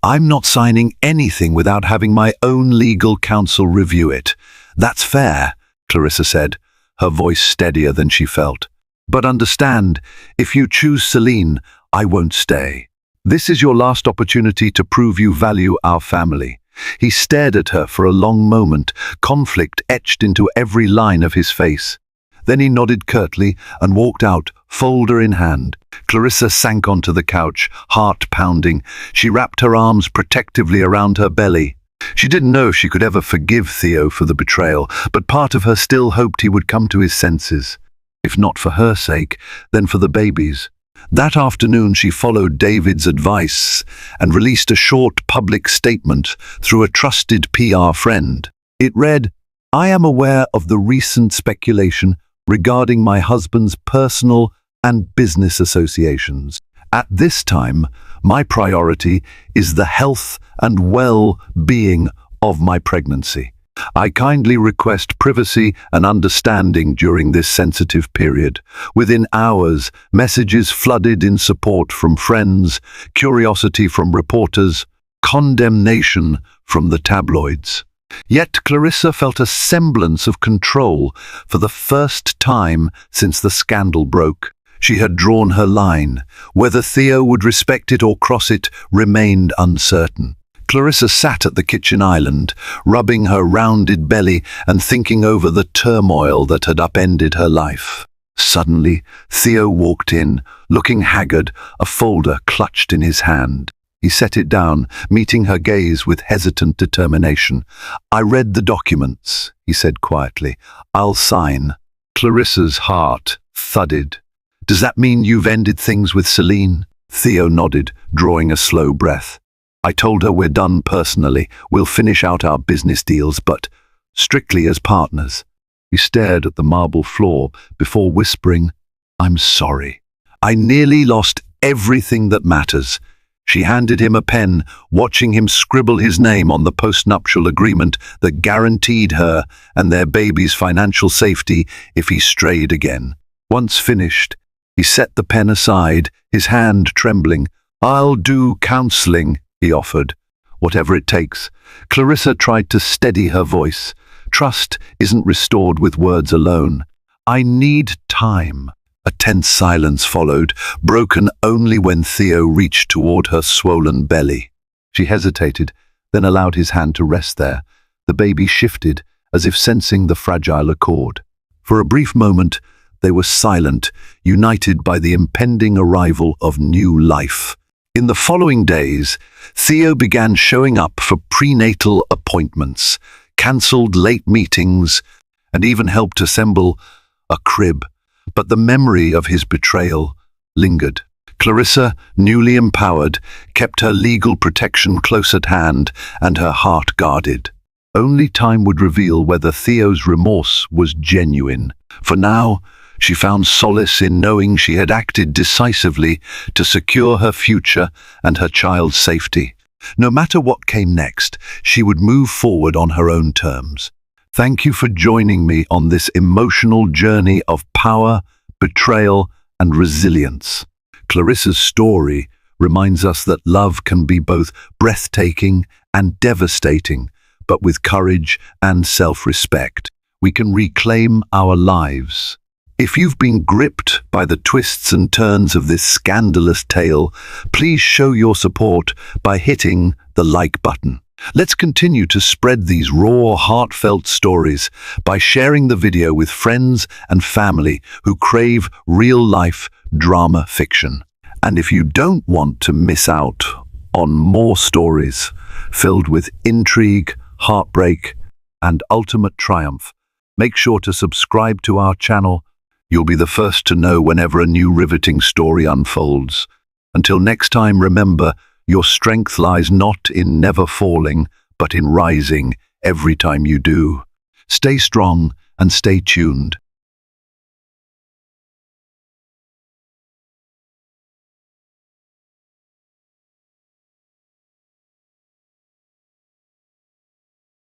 I'm not signing anything without having my own legal counsel review it." "That's fair," Clarissa said, her voice steadier than she felt. "But understand, if you choose Celine, I won't stay. This is your last opportunity to prove you value our family." He stared at her for a long moment, conflict etched into every line of his face. Then he nodded curtly and walked out, folder in hand. Clarissa sank onto the couch, heart pounding. She wrapped her arms protectively around her belly. She didn't know she could ever forgive Theo for the betrayal, but part of her still hoped he would come to his senses. If not for her sake, then for the baby's. That afternoon she followed David's advice and released a short public statement through a trusted PR friend. It read, "I am aware of the recent speculation regarding my husband's personal and business associations. At this time, my priority is the health and well-being of my pregnancy. I kindly request privacy and understanding during this sensitive period." Within hours, messages flooded in support from friends, curiosity from reporters, condemnation from the tabloids. Yet Clarissa felt a semblance of control for the first time since the scandal broke. She had drawn her line. Whether Theo would respect it or cross it remained uncertain. Clarissa sat at the kitchen island, rubbing her rounded belly and thinking over the turmoil that had upended her life. Suddenly, Theo walked in, looking haggard, a folder clutched in his hand. He set it down, meeting her gaze with hesitant determination. "I read the documents," he said quietly. "I'll sign." Clarissa's heart thudded. "Does that mean you've ended things with Celine?" Theo nodded, drawing a slow breath. "I told her we're done personally. We'll finish out our business deals, but strictly as partners." He stared at the marble floor before whispering, "I'm sorry. I nearly lost everything that matters." She handed him a pen, watching him scribble his name on the postnuptial agreement that guaranteed her and their baby's financial safety if he strayed again. Once finished, he set the pen aside, his hand trembling. "I'll do counseling," he offered. "Whatever it takes." Clarissa tried to steady her voice. "Trust isn't restored with words alone. I need time." A tense silence followed, broken only when Theo reached toward her swollen belly. She hesitated, then allowed his hand to rest there. The baby shifted, as if sensing the fragile accord. For a brief moment, they were silent, united by the impending arrival of new life. In the following days, Theo began showing up for prenatal appointments, cancelled late meetings, and even helped assemble a crib. But the memory of his betrayal lingered. Clarissa, newly empowered, kept her legal protection close at hand and her heart guarded. Only time would reveal whether Theo's remorse was genuine. For now, she found solace in knowing she had acted decisively to secure her future and her child's safety. No matter what came next, she would move forward on her own terms. Thank you for joining me on this emotional journey of power, betrayal, and resilience. Clarissa's story reminds us that love can be both breathtaking and devastating, but with courage and self-respect, we can reclaim our lives. If you've been gripped by the twists and turns of this scandalous tale, please show your support by hitting the like button. Let's continue to spread these raw, heartfelt stories by sharing the video with friends and family who crave real-life drama fiction. And if you don't want to miss out on more stories filled with intrigue, heartbreak, and ultimate triumph, make sure to subscribe to our channel. You'll be the first to know whenever a new riveting story unfolds. Until next time, remember, your strength lies not in never falling, but in rising every time you do. Stay strong and stay tuned.